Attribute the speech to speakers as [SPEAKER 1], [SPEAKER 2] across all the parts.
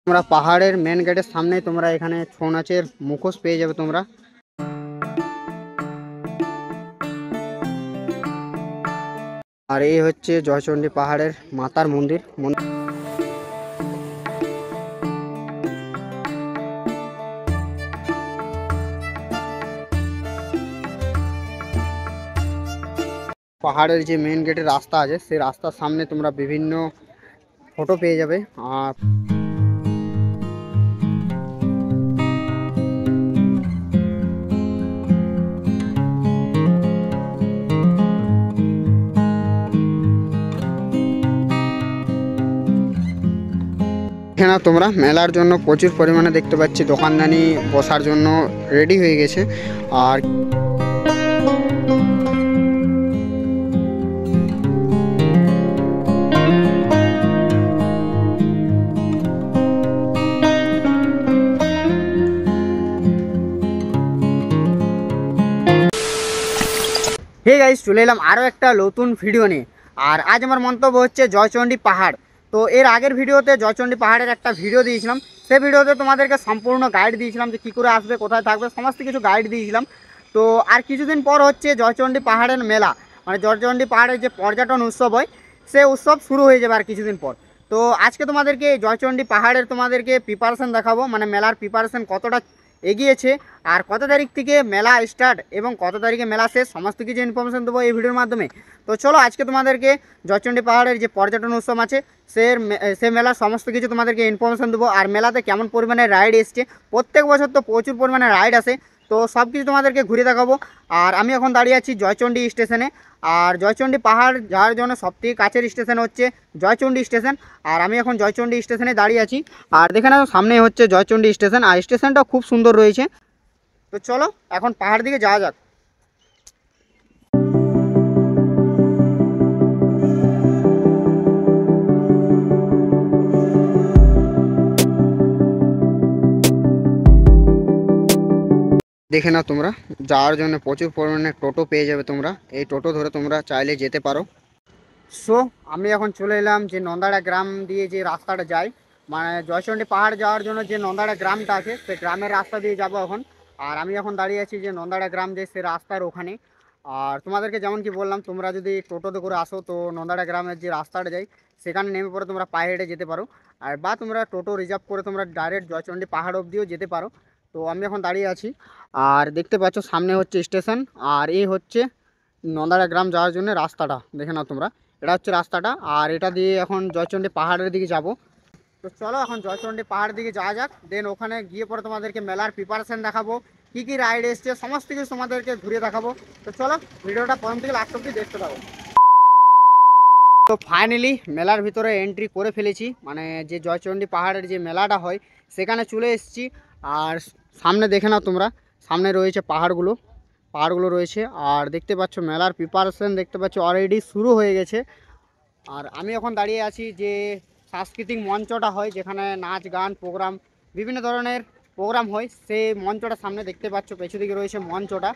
[SPEAKER 1] তোমরা পাহাড়ের মেন গেটের সামনে তোমরা এখানে ছৌ নাচের মুখোশ পেয়ে যাবে তোমরা। আর এই হচ্ছে জয়চণ্ডী পাহাড়ের মাতার মন্দির। পাহাড়ের যে মেন গেটের রাস্তা আছে সেই রাস্তার সামনে তোমরা বিভিন্ন ফটো পেয়ে যাবে। আর এখানে তোমরা মেলার জন্য প্রচুর পরিমাণে দেখতে পাচ্ছি দোকানদানি বসার জন্য রেডি হয়ে গেছে। আর হে গাইস, চলে এলাম আরও একটা নতুন ভিডিও নিয়ে। আর আজ আমার মন্তব্য হচ্ছে জয়চণ্ডী পাহাড়। তো এর আগের ভিডিওতে জয়চণ্ডী পাহাড়ের একটা ভিডিও দিয়েছিলাম। সেই ভিডিওতে তোমাদেরকে সম্পূর্ণ গাইড দিয়েছিলাম যে কী করে আসবে, কোথায় থাকবে, সমস্ত কিছু গাইড দিয়েছিলাম। তো আর কিছুদিন পর হচ্ছে জয়চণ্ডী পাহাড়ের মেলা, মানে জয়চণ্ডী পাহাড়ের যে পর্যটন উৎসব হয় সে উৎসব শুরু হয়ে যাবে আর কিছুদিন পর। তো আজকে তোমাদেরকে জয়চণ্ডী পাহাড়ের তোমাদেরকে প্রিপারেশন দেখাবো, মানে মেলার প্রিপারেশন কতটা এগিয়েছে, আর কত তারিখ থেকে মেলা স্টার্ট এবং কত তারিখে মেলা শেষ, সমস্ত কিছু ইনফরমেশন দেবো এই ভিডিওর মাধ্যমে। তো চলো আজকে তোমাদেরকে জয়চণ্ডী পাহাড়ের যে পর্যটন উৎসব আছে সে মেলার সমস্ত কিছু তোমাদেরকে ইনফরমেশন দেবো। আর মেলাতে কেমন পরিমাণে রাইড এসছে, প্রত্যেক বছর তো প্রচুর পরিমাণে রাইড আসে, তো সব কিছু তোমাদেরকে ঘুরে দেখাবো। আর আমি এখন দাঁড়িয়ে আছি জয়চণ্ডী স্টেশনে। আর জয়চণ্ডী পাহাড় যাওয়ার জন্য সবথেকে কাছের স্টেশন হচ্ছে জয়চণ্ডী স্টেশন। আর আমি এখন জয়চণ্ডী স্টেশনে দাঁড়িয়ে আছি। আর দেখে নাও সামনে হচ্ছে জয়চণ্ডী স্টেশন, আর স্টেশনটা খুব সুন্দর রয়েছে। তো চলো এখন পাহাড় দিকে যাওয়া যাক। দেখে নাও তোমরা যাওয়ার জন্য প্রচুর পরিমাণে টোটো পেয়ে যাবে তোমরা, এই টোটো ধরে তোমরা চাইলে যেতে পারো। সো আমি এখন চলে এলাম যে নন্দাড়া গ্রাম দিয়ে যে রাস্তাটা যায়, মানে জয়চণ্ডী পাহাড় যাওয়ার জন্য যে নন্দাড়া গ্রামটা আছে সেই গ্রামের রাস্তা দিয়ে যাব এখন। আর আমি এখন দাঁড়িয়ে আছি যে নন্দাড়া গ্রাম যে সে রাস্তার ওখানে। আর তোমাদেরকে যেমন কি বললাম, তোমরা যদি টোটোতে করে আসো তো নন্দাড়া গ্রামের যে রাস্তাটা যায় সেখানে নেমে পরে তোমরা পায়ে হেঁটে যেতে পারো, আর বা তোমরা টোটো রিজার্ভ করে তোমরা ডাইরেক্ট জয়চণ্ডী পাহাড় অবধিও যেতে পারো। তো আমি এখন দাঁড়িয়ে আছি, আর দেখতে পাচ্ছ সামনে হচ্ছে স্টেশন, আর এই হচ্ছে নন্দাড়া গ্রাম যাওয়ার জন্য রাস্তাটা। দেখে নাও তোমরা, এটা হচ্ছে রাস্তাটা, আর এটা দিয়ে এখন জয়চণ্ডী পাহাড়ের দিকে যাব। তো চলো এখন জয়চণ্ডী পাহাড়ের দিকে যাওয়া যাক, দেন ওখানে গিয়ে পরে তোমাদেরকে মেলার প্রিপারেশন দেখাবো, কী কী রাইড এসছে সমস্ত কিছু তোমাদেরকে ঘুরে দেখাবো। তো চলো ভিডিওটা প্রথম থেকে লাস্ট অবধি দেখতে থাকো। তো ফাইনালি মেলার ভিতরে এন্ট্রি করে ফেলেছি, মানে যে জয়চণ্ডী পাহাড়ের যে মেলাটা হয় সেখানে চলে এসেছি। আর সামনে দেখে নাও তোমরা, সামনে রয়েছে পাহাড়গুলো রয়েছে। আর দেখতে পাচ্ছ মেলার প্রিপারেশন দেখতে পাচ্ছ অলরেডি শুরু হয়ে গেছে। আর আমি এখন দাঁড়িয়ে আছি যে সাংস্কৃতিক মঞ্চটা হয়, যেখানে নাচ গান প্রোগ্রাম বিভিন্ন ধরনের প্রোগ্রাম হয়, সেই মঞ্চটা সামনে দেখতে পাচ্ছ, পেছু দিকে রয়েছে মঞ্চটা।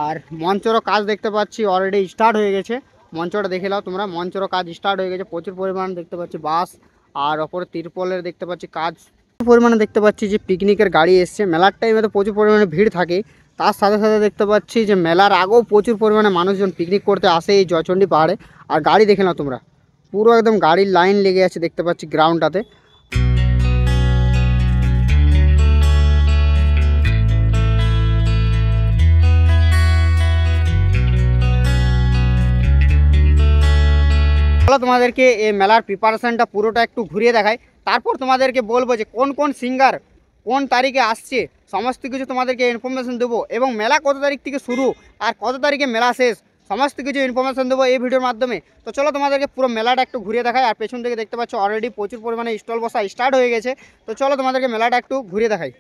[SPEAKER 1] আর মঞ্চরও কাজ দেখতে পাচ্ছি অলরেডি স্টার্ট হয়ে গেছে। মঞ্চটা দেখে নাও তোমরা, মঞ্চরও কাজ স্টার্ট হয়ে গেছে, প্রচুর পরিমাণ দেখতে পাচ্ছি বাস, আর ওপরে তিরপলের দেখতে পাচ্ছি কাজ, প্রচুর পরিমাণে দেখতে পাচ্ছি যে পিকনিকের গাড়ি এসছে। মেলার টাইমে তো প্রচুর পরিমাণে ভিড় থাকে, তার সাথে সাথে দেখতে পাচ্ছি যে মেলার আগেও প্রচুর পরিমাণে মানুষজন পিকনিক করতে আসে এই জয়চণ্ডী পাহাড়ে। আর গাড়ি দেখে নাও তোমরা, পুরো একদম গাড়ির লাইন লেগে আছে দেখতে পাচ্ছি গ্রাউন্ডটাতে। চলো তোমাদেরকে এই মেলার প্রিপারেশনটা পুরোটা একটু ঘুরিয়ে দেখাই, তারপর তোমাদেরকে বলবো যে কোন কোন সিঙ্গার কোন তারিখে আসছে, সমস্ত কিছু তোমাদেরকে ইনফরমেশন দেবো, এবং মেলা কত তারিখ থেকে শুরু আর কত তারিখে মেলা শেষ সমস্ত কিছু ইনফরমেশন দেবো এই ভিডিওর মাধ্যমে। তো চলো তোমাদেরকে পুরো মেলাটা একটু ঘুরিয়ে দেখাই। আর পেছন থেকে দেখতে পাচ্ছ অলরেডি প্রচুর পরিমাণে স্টল বসা স্টার্ট হয়ে গেছে। তো চলো তোমাদেরকে মেলাটা একটু ঘুরিয়ে দেখাই।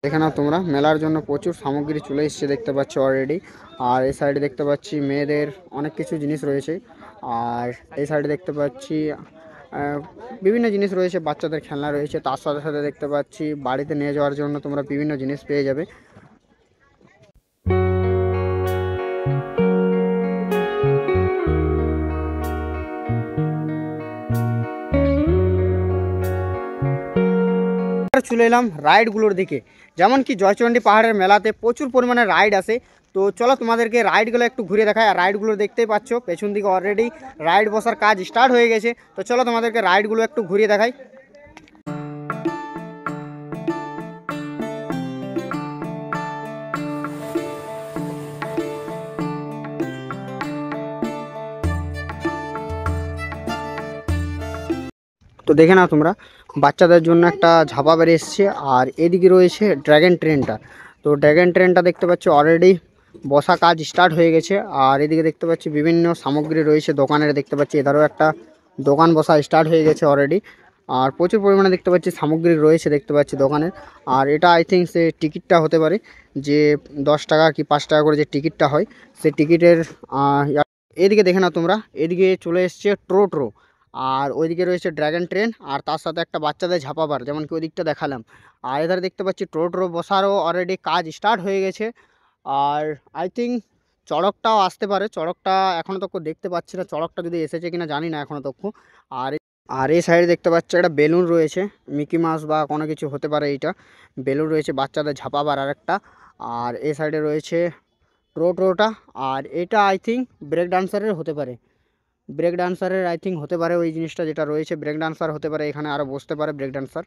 [SPEAKER 1] দেখে নাও তোমরা মেলার জন্য প্রচুর সামগ্রী চলে এসছে দেখতে পাচ্ছ অলরেডি। আর এই সাইডে দেখতে পাচ্ছি মেয়েদের অনেক কিছু জিনিস রয়েছে, আর এই সাইডে দেখতে পাচ্ছি বিভিন্ন জিনিস রয়েছে, বাচ্চাদের খেলনা রয়েছে, তার সাথে সাথে দেখতে পাচ্ছি বাড়িতে নিয়ে যাওয়ার জন্য তোমরা বিভিন্ন জিনিস পেয়ে যাবে। চলে এলাম রাইডগুলোর দিকে। যেমন কি জয়চণ্ডী পাহাড়ের মেলাতে প্রচুর পরিমাণে রাইড আসে। তো চলো তোমাদেরকে রাইডগুলো একটু ঘুরে দেখায়। আর রাইডগুলো দেখতেই পাচ্ছ পেছন দিকে অলরেডি রাইড বসার কাজ স্টার্ট হয়ে গেছে। তো চলো তোমাদেরকে রাইডগুলো একটু ঘুরিয়ে দেখাই। তো দেখে নাও তোমরা, বাচ্চাদের জন্য একটা ঝাপা বেরিয়ে এসছে। আর এদিকে রয়েছে ড্র্যাগন ট্রেনটা। তো ড্র্যাগন ট্রেনটা দেখতে পাচ্ছি অলরেডি বসা কাজ স্টার্ট হয়ে গেছে। আর এদিকে দেখতে পাচ্ছি বিভিন্ন সামগ্রী রয়েছে দোকানের, দেখতে পাচ্ছি এধারেও একটা দোকান বসা স্টার্ট হয়ে গেছে অলরেডি। আর প্রচুর পরিমাণে দেখতে পাচ্ছি সামগ্রী রয়েছে দেখতে পাচ্ছি দোকানের। আর এটা আই থিঙ্ক সে টিকিটটা হতে পারে, যে 10 টাকা কি 5 টাকা করে যে টিকিটটা হয় সে টিকিটের। এদিকে দেখে নাও তোমরা, এদিকে চলে এসছে টোটো। আর ওইদিকে রয়েছে ড্র্যাগন ট্রেন, আর তার সাথে একটা বাচ্চাদের ঝাপাবার, যেমন কি ওই দিকটা দেখালাম। আর এধারে দেখতে পাচ্ছি টোটো বসারও অলরেডি কাজ স্টার্ট হয়ে গেছে। আর আই থিঙ্ক চড়কটাও আসতে পারে, চড়কটা এখনও তক্ষ দেখতে পাচ্ছি না, চড়কটা যদি এসেছে কিনা জানি না এখনও তক্ষ। আর আর এই সাইডে দেখতে পাচ্ছি একটা বেলুন রয়েছে, মিকি মাউস বা কোনো কিছু হতে পারে এইটা। বেলুন রয়েছে বাচ্চাদের ঝাপাবার আর একটা। আর এই সাইডে রয়েছে টোটোটা। আর এটা আই থিঙ্ক ব্রেক ডান্সারের হতে পারে, ব্রেক ডান্সারের আই থিঙ্ক হতে পারে ওই জিনিসটা যেটা রয়েছে, ব্রেক ডান্সার হতে পারে, এখানে আরও বসতে পারে ব্রেক ডান্সার।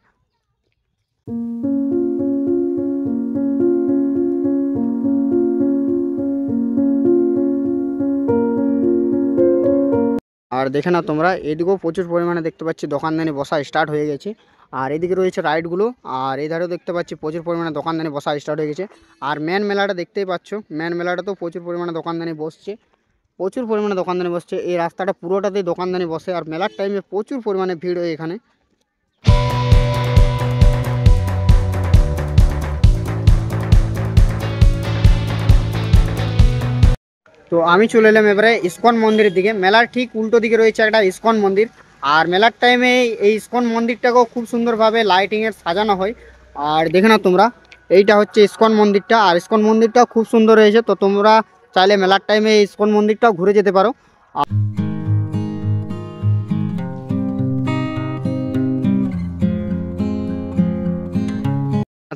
[SPEAKER 1] আর দেখে নাও তোমরা, এদিকেও প্রচুর পরিমাণে দেখতে পাচ্ছি দোকানদানি বসা স্টার্ট হয়ে গেছে। আর এদিকে রয়েছে রাইডগুলো। আর এই ধারেও দেখতে পাচ্ছি প্রচুর পরিমাণে দোকানদানি বসা স্টার্ট হয়ে গেছে। আর মেন মেলাটা দেখতেই পাচ্ছ, মেন মেলাটাতেও প্রচুর পরিমাণে দোকানদানি বসছে, প্রচুর পরিমাণে দোকানদানি বসছে। এই রাস্তাটা পুরোটাতেই দোকানদানি বসে। আর মেলার টাইমে প্রচুর পরিমাণে ভিড় হয় এখানে। তো আমি চলে এলাম এবারে ইসকন মন্দিরের দিকে। মেলার ঠিক উল্টো দিকে রয়েছে একটা ইসকন মন্দির। আর মেলার টাইমে এই ইসকন মন্দিরটাকেও খুব সুন্দরভাবে লাইটিংয়ের সাজানো হয়। আর দেখে নাও তোমরা, এইটা হচ্ছে ইসকন মন্দিরটা। আর ইসকন মন্দিরটাও খুব সুন্দর হয়েছে। তো তোমরা চাইলে মেলার টাইমে এই ইসকন মন্দিরটাও ঘুরে যেতে পারো।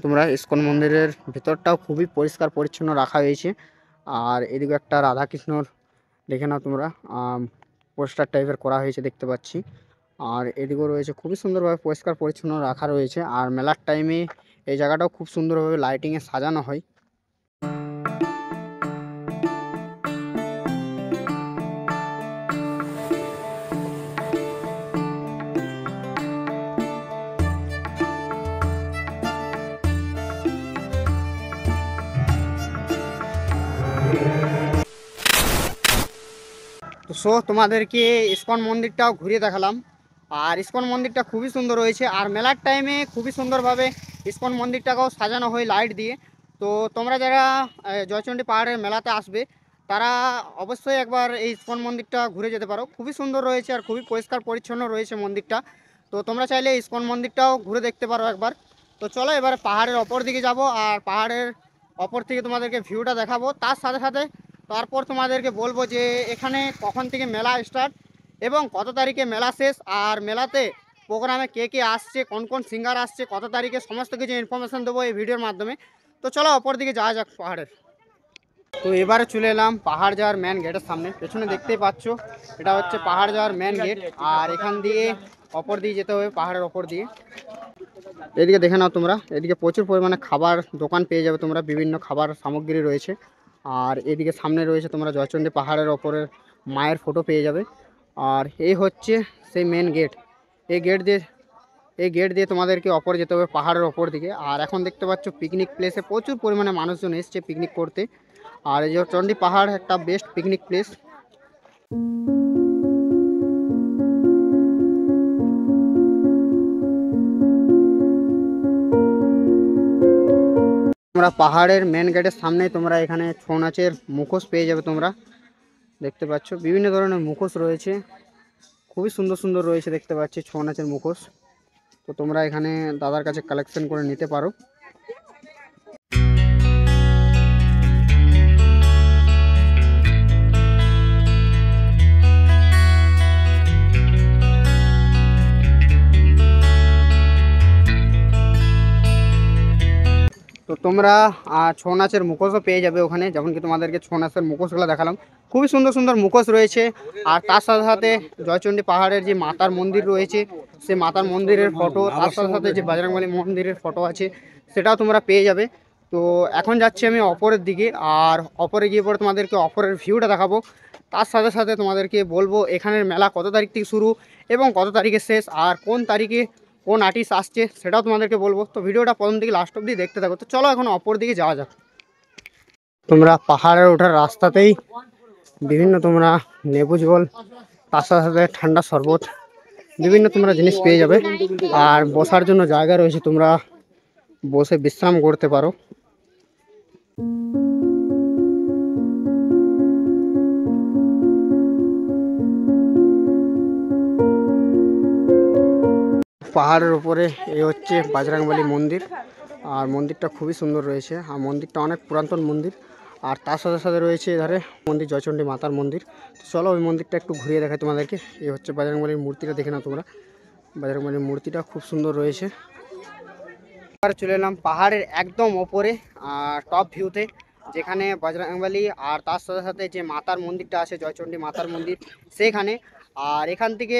[SPEAKER 1] তোমরা ইসকন মন্দিরের ভেতরটাও খুবই পরিষ্কার পরিচ্ছন্ন রাখা হয়েছে। আর এদিকে একটা রাধাকৃষ্ণর দেখে নাও তোমরা পোস্টার টাইপের করা হয়েছে দেখতে পাচ্ছি। আর এদিকেও রয়েছে খুবই সুন্দরভাবে পরিষ্কার পরিচ্ছন্ন রাখা রয়েছে। আর মেলার টাইমে এই জায়গাটাও খুব সুন্দরভাবে লাইটিংয়ে সাজানো হয়। তো তোমাদেরকে ইসকন মন্দিরটাও ঘুরিয়ে দেখালাম। আর ইসকন মন্দিরটা খুবই সুন্দর রয়েছে। আর মেলার টাইমে খুবই সুন্দরভাবে ইসকন মন্দিরটাকেও সাজানো হয় লাইট দিয়ে। তো তোমরা যারা জয়চণ্ডী পাহাড়ের মেলাতে আসবে তারা অবশ্যই একবার এই ইসকন মন্দিরটা ঘুরে যেতে পারো, খুবই সুন্দর রয়েছে আর খুবই পরিষ্কার পরিচ্ছন্ন রয়েছে মন্দিরটা। তো তোমরা চাইলে ইসকন মন্দিরটাও ঘুরে দেখতে পারো একবার। তো চলো এবার পাহাড়ের অপর দিকে যাব। আর পাহাড়ের অপর থেকে তোমাদেরকে ভিউটা দেখাবো, তার সাথে সাথে তারপর তোমাদেরকে বলবো যে এখানে কখন থেকে মেলা স্টার্ট এবং কত তারিখে মেলা শেষ। আর মেলাতে প্রোগ্রামে কে কে আসছে, কোন কোন সিঙ্গার আসছে, কত তারিখে, সমস্ত কিছু ইনফরমেশন দেবো এই ভিডিওর মাধ্যমে। তো চলো অপর দিকে যাওয়া যাক পাহাড়ের। তো এবারে চলে এলাম পাহাড় যাওয়ার মেন গেটের সামনে। পেছনে দেখতেই পাচ্ছ এটা হচ্ছে পাহাড় যাওয়ার মেন গেট। আর এখান দিয়ে অপর দিয়ে যেতে হবে, পাহাড়ের অপর দিয়ে। এদিকে দেখে নাও তোমরা, এদিকে প্রচুর পরিমাণে খাবার দোকান পেয়ে যাবে তোমরা, বিভিন্ন খাবার সামগ্রী রয়েছে। আর এদিকে সামনে রয়েছে তোমরা জয়চণ্ডী পাহাড়ের ওপরের মায়ের ফটো পেয়ে যাবে। আর এই হচ্ছে সেই মেন গেট। এই গেট দিয়ে তোমাদেরকে অপর যেতে হবে পাহাড়ের ওপর দিকে। আর এখন দেখতে পাচ্ছ পিকনিক প্লেসে প্রচুর পরিমাণে মানুষজন এসছে পিকনিক করতে। আর এই জয়চণ্ডী পাহাড় একটা বেস্ট পিকনিক প্লেস। তোমরা পাহাড়ের মেন গেটের সামনে তোমরা এখানে ছৌ নাচের মুখোশ পেয়ে যাবে। তোমরা দেখতে পাচ্ছ বিভিন্ন ধরনের মুখোশ রয়েছে, খুবই সুন্দর সুন্দর রয়েছে দেখতে পাচ্ছি ছৌ নাচের মুখোশ। তো তোমরা এখানে দাদার কাছে কালেকশন করে নিতে পারো। তোমরা ছৌ নাচের মুখোশও পেয়ে যাবে ওখানে, যেমন কি তোমাদেরকে ছৌ নাচের মুখোশগুলো দেখালাম, খুবই সুন্দর সুন্দর মুখোশ রয়েছে। আর তার সাথে সাথে জয়চণ্ডী পাহাড়ের যে মাতার মন্দির রয়েছে সেই মাতার মন্দিরের ফটো, তার সাথে সাথে যে বজরংবলী মন্দিরের ফটো আছে সেটাও তোমরা পেয়ে যাবে। তো এখন যাচ্ছি আমি অপরের দিকে, আর অপরে গিয়ে পরে তোমাদেরকে অপরের ভিউটা দেখাবো। তার সাথে সাথে তোমাদেরকে বলবো এখানের মেলা কত তারিখ থেকে শুরু এবং কত তারিখে শেষ, আর কোন তারিখে কোন আর্টিস্ট আসছে সেটাও তোমাদেরকে বলবো। তো ভিডিওটা প্রথম থেকে লাস্ট অবধি দেখতে থাকো। তো চলো এখন অপর দিকে যাওয়া যাক। তোমরা পাহাড়ে ওঠার রাস্তাতেই বিভিন্ন তোমরা লেবু জল, তার সাথে সাথে ঠান্ডা শরবত, বিভিন্ন তোমরা জিনিস পেয়ে যাবে। আর বসার জন্য জায়গা রয়েছে, তোমরা বসে বিশ্রাম করতে পারো। পাহাড়ের উপরে এই হচ্ছে বজরংবলী মন্দির, আর মন্দিরটা খুবই সুন্দর রয়েছে, আর মন্দিরটা অনেক পুরাতন মন্দির। আর তার সাথে সাথে রয়েছে এধারে মন্দির জয়চণ্ডী মাতার মন্দির। তো চলো ওই মন্দিরটা একটু ঘুরিয়ে দেখাই তোমাদেরকে। এই হচ্ছে বজরংবলীর মূর্তিটা, দেখে নাও তোমরা, বজরংবলীর মূর্তিটা খুব সুন্দর রয়েছে। এবার চলে এলাম পাহাড়ের একদম ওপরে টপ ভিউতে, যেখানে বজরংবলী আর তার সাথে সাথে যে মাতার মন্দিরটা আছে জয়চণ্ডী মাতার মন্দির সেইখানে। আর এখান থেকে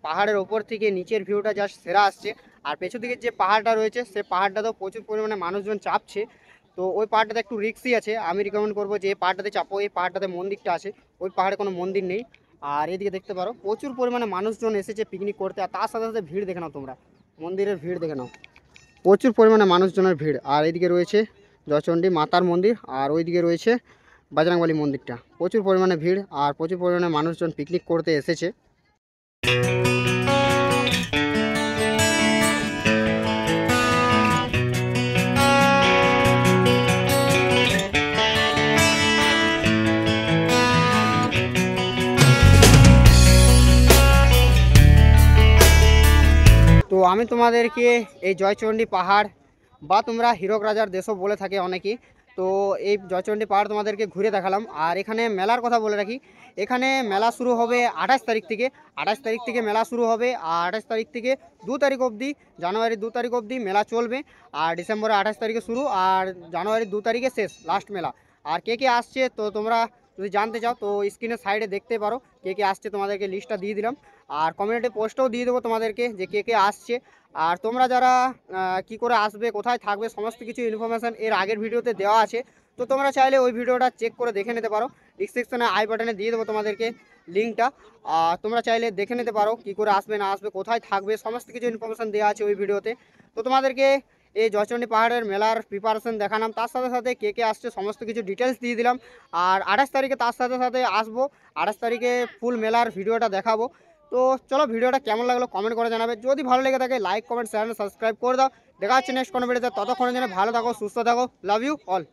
[SPEAKER 1] পাহাড়ের ওপর থেকে নিচের ভিউটা জাস্ট সেরা আসছে। আর পেছন দিকে যে পাহাড়টা রয়েছে সেই পাহাড়টাতেও প্রচুর পরিমাণে মানুষজন চাপছে। তো ওই পাহাড়টাতে একটু রিস্কি আছে, আমি রিকমেন্ড করবো যে এই পাহাড়টাতে চাপো। এই পাহাড়টাতে মন্দিরটা আছে, ওই পাহাড়ে কোনো মন্দির নেই। আর এদিকে দেখতে পারো প্রচুর পরিমাণে মানুষজন এসেছে পিকনিক করতে। আর তার সাথে সাথে ভিড় দেখে নাও তোমরা, মন্দিরের ভিড় দেখে নাও, প্রচুর পরিমাণে মানুষজনের ভিড়। আর এইদিকে রয়েছে জয়চণ্ডী মাতার মন্দির, আর ওইদিকে রয়েছে বজরংবলী মন্দিরটা, প্রচুর পরিমাণে ভিড় আর প্রচুর পরিমাণে মানুষজন পিকনিক করতে এসেছে। তো আমি তোমাদেরকে এই জয়চণ্ডী পাহাড় বা তোমরা হীরক রাজার দেশও বলে থাকে অনেকে, তো এই জয়চণ্ডী পাহাড় তোমাদেরকে ঘুরে দেখালাম। আর এখানে মেলার কথা বলে রাখি, এখানে মেলা শুরু হবে 28 তারিখ থেকে। 28 তারিখ থেকে মেলা শুরু হবে, আর 28 তারিখ থেকে 2 তারিখ অবধি, জানুয়ারি 2 তারিখ অবধি মেলা চলবে। আর ডিসেম্বরে 28 তারিখে শুরু, আর জানুয়ারি 2 তারিখে শেষ, লাস্ট মেলা। আর কে কে আসছে তো তোমরা যদি জানতে চাও তো স্ক্রিনের সাইডে দেখতে পারো কে কে আসছে, তোমাদেরকে লিস্টটা দিয়ে দিলাম। আর কমিউনিটি পোস্টও দিয়ে দেবো তোমাদেরকে যে কে কে আসছে। আর তোমরা যারা কি করে আসবে, কোথায় থাকবে, সমস্ত কিছু ইনফরমেশান এর আগের ভিডিওতে দেওয়া আছে। তো তোমরা চাইলে ওই ভিডিওটা চেক করে দেখে নিতে পারো, ডিসক্রিপশনে আই বাটনে দিয়ে দেবো তোমাদেরকে লিঙ্কটা। তোমরা চাইলে দেখে নিতে পারো কি করে আসবে না আসবে, কোথায় থাকবে, সমস্ত কিছু ইনফরমেশান দেওয়া আছে ওই ভিডিওতে। তো তোমাদেরকে এই জয়চণ্ডী পাহাড়ের মেলার প্রিপারেশন দেখালাম, তার সাথে সাথে কে কে আসছে সমস্ত কিছু ডিটেলস দিয়ে দিলাম। আর 28 তারিখে তার সাথে সাথে আসবো, 28 তারিখে ফুল মেলার ভিডিওটা দেখাবো। তো চলো ভিডিওটা কেমন লাগলো কমেন্ট করে জানাবে, যদি ভালো লেগে থাকে লাইক কমেন্ট চ্যানেল সাবস্ক্রাইব করে দাও। দেখা হচ্ছে নেক্সট কোনো ভিডিওতে, ততক্ষণের জন্য ভালো থাকো, সুস্থ থাকো, লাভ ইউ অল।